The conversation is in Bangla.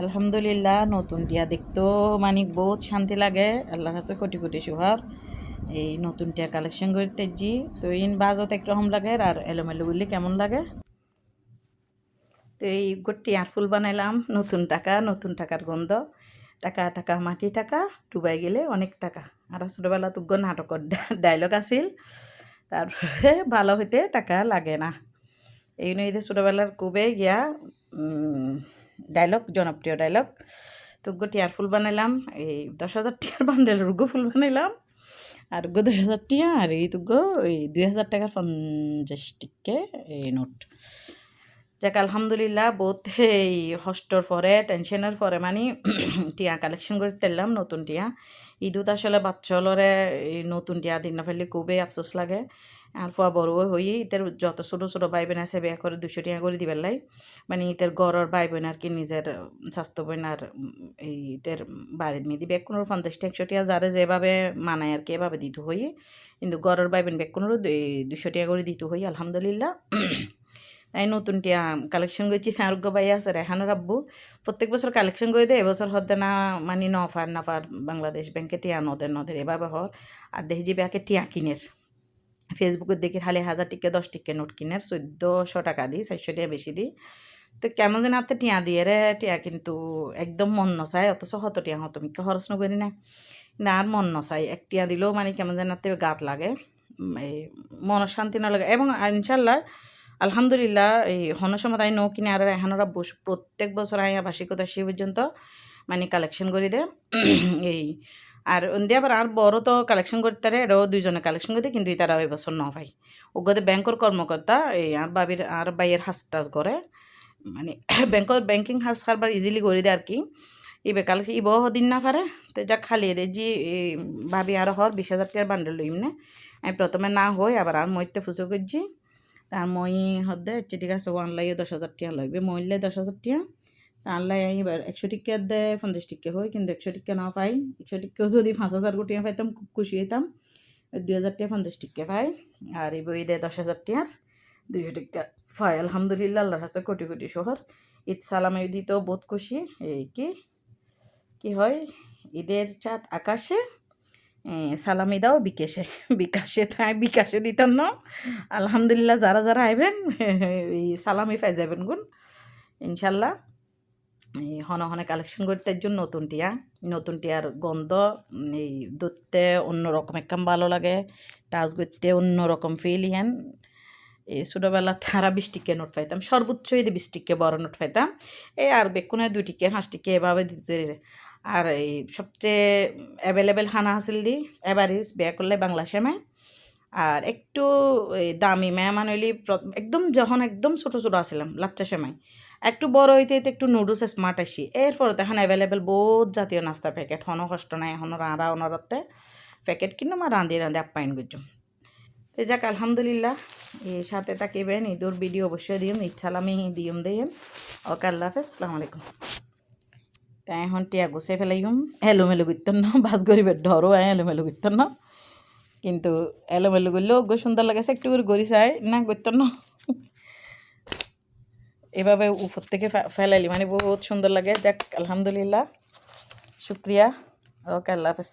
আলহামদুলিল্লাহ নতুন টিয়া দেখতেও মানে বহুত শান্তি লাগে। আল্লাহর কাছে কোটি কোটি শুকর। এই নতুন টিয়া কালেকশন করতে জি তো ইন বাজত একরকম লাগে আর এলোমেলো গুলি কেমন লাগে। তো এই টিয়ার ফুল বানাইলাম নতুন টাকার গন্ধ। টাকা টাকা মাটি টাকা ডুবাই গেলে অনেক টাকা। আর ছোটোবেলা তো নাটকের ডায়লগ আছিল। তারপরে ভালো হইতে টাকা লাগে না। এই নিয়ে ছোটোবেলার খুবই গিয়া ডায়লগ, জনপ্রিয় ডায়লগ। তো টিয়ার ফুল বানাইলাম, এই 10,000 টিয়ার বান্ডেলের ফুল বানাইলাম। আর 10,000 টিয়া আর এই ওই 2,000 টাকার 50 টিকে এই নোট। যাক আলহামদুলিল্লাহ বহুত এই হষ্টর পরে টেনশনের পরে মানে টিয়া কালেকশন করে তেললাম নতুন টিয়া। ঈদুত আসলে বাচ্চলরে এই নতুন টিয়া দিন না ফেললে খুবই আফসোস লাগে। আর ফুয়া বড় হই ইতের যত ছোটো ছোটো ভাই বোন আছে বিয়া করে 200 টিয়া করে দিবার লাই। মানে ইতের গড়ের ভাই বোন আর কি নিজের স্বাস্থ্য বোন আর এই ইতের বাড়ির মেয়ে দিবে কোনো 50 100 টিয়া যারে যেভাবে মানায় আর কি এভাবে দিতে হই। কিন্তু গড়ের ভাই বোন কোনো 200 টিয়া করে দিতে হই আলহামদুলিল্লাহ। এই নতুন টিয়া কালেকশন করছি আরোগ্য ভাই আছে রেহানোর আব্বু প্রত্যেক বছর কালেকশন করে দেয়। এবছর হতে না মানে নফার বাংলাদেশ ব্যাংকে টিয়া নদের এভাবে হর। আর দেখি যে ব্যাকে টিয়া কিনের ফেসবুকে দেখি খালি 1,000 টিকে 10 টিকে নোট কিনের 1400 টাকা দিই, 400 টাকা বেশি দিই। তো কেমন যেন হাতে টিয়া দিয়ে রে টিয়া কিন্তু একদম মন নচায়, অথচ হত টিয়া হতো মিকে খরচ নকরি না। কিন্তু আর মন নচাই এক টিয়া দিলেও মানে কেমন যেন হাতে গাত লাগে, এই মনের শান্তি না লাগে। এবং ইনশাল্লাহ আলহামদুলিল্লাহ এই হন সময় তাই নৌ কিনে আর এখানোরা প্রত্যেক বছর আয়া বার্ষিকতা সে পর্যন্ত মানে কালেকশন করে দেয়। এই আর দিয়ে আবার আর বড় তো কালেকশন করতে এরাও দুইজনে কালেকশন করতে, কিন্তু তারা ওই বছর ন ভাই ওগতে ব্যাংকর কর্মকর্তা এই আর বাবির আর বাইয়ের হাস টাস করে মানে ব্যাংকিং হাস কারবার ইজিলি করে দেয় আর কি। ইবে কালেকশন ইব দিন না পারে তো যা খালি দে জি ভাবি আর হর 20,000 টাকার বান্ডেল লইম না। আমি প্রথমে না হই আবার আর মইতে ফুসো করছি। তার মই হদে ঠিক আছে ওয়ান লাইয়ে 10,000 টাকা লাগবে মইলে 10,000 টাকা। আল্লাহ এবার 100 টিকা দেয় 50 টিকা হয়, কিন্তু 100 টিকা না পাই। 100 টিকাও যদি 5,000 কোটি পাইতাম খুব খুশি হইতাম। 2,000 টাকা 50 টিকা পাই। আর এই বই দেয় 10,000 টাকার 200 টিকা পাই। আলহামদুলিল্লাহ আল্লাহর কাছে কোটি কোটি শহর। ঈদ সালামে দিতেও বহুত খুশি। এই কি হয় ঈদের চাঁদ আকাশে, সালামি দাও বিকাশে। বিকাশে দিতাম না। আলহামদুলিল্লাহ যারা যারা আইবেন এই সালামি পাই যাবেন গুণ ইনশাল্লাহ। এই হনে হনে কালেকশন করতে জন্য নতুন টিয়ার গন্ধ এই ধরতে অন্যরকম একদম ভালো লাগে। টাচ করতে অন্যরকম ফিল ইহেন। এই ছোটোবেলা তারা 20 টিকে নোট পাইতাম, সর্বোচ্চ এই 20 টিকে বড় নোট পাইতাম। এই আর বেকুনে 2 টিকে 5 টিকে এভাবে দিতে। আর এই সবচেয়ে অ্যাভেলেবেল হানা হাসিল দি এভারেজ বিয়া করলে বাংলা সেমাই। আর একটু এই দামি মেহমান হইলি একদম যখন একদম ছোটো ছোটো আসছিলাম লাচ্চা সেমাই। একটু বড় হইতে হইতে একটু নুডলস স্মার্ট আসি। এরপর এখন অ্যাভেলেবেল বহুত জাতীয় নাস্তা প্যাকেট হনো কষ্ট নাই এখনও রাঁধা অনরতে প্যাকেট কিনো মা রাঁধি আপ্যায়ন করছো। তো যাক আলহামদুলিল্লাহ এই সাথে তাকিবেন ঈদুর ভিডিও অবশ্যই দিম, ইচ্ছালামি দিম দেন। ওকে আল্লাহ হাফেজ, আসসালামু আলাইকুম। তাই এখন টিয়া গুছাই ফেলাইম এলোমেলো করতেন না, বাস গরিবের ঢরও এলোমেলো করতেন না। কিন্তু এলোমেলো করলেও সুন্দর লাগেছে একটু করে গড়ি চাই না করতেন না। এভাবে উপর থেকে ফেলাইলি মানে বহুত সুন্দর লাগে। যাক আলহামদুলিল্লাহ, শুক্রিয়া। ওকে আল্লাহ হাফেজ।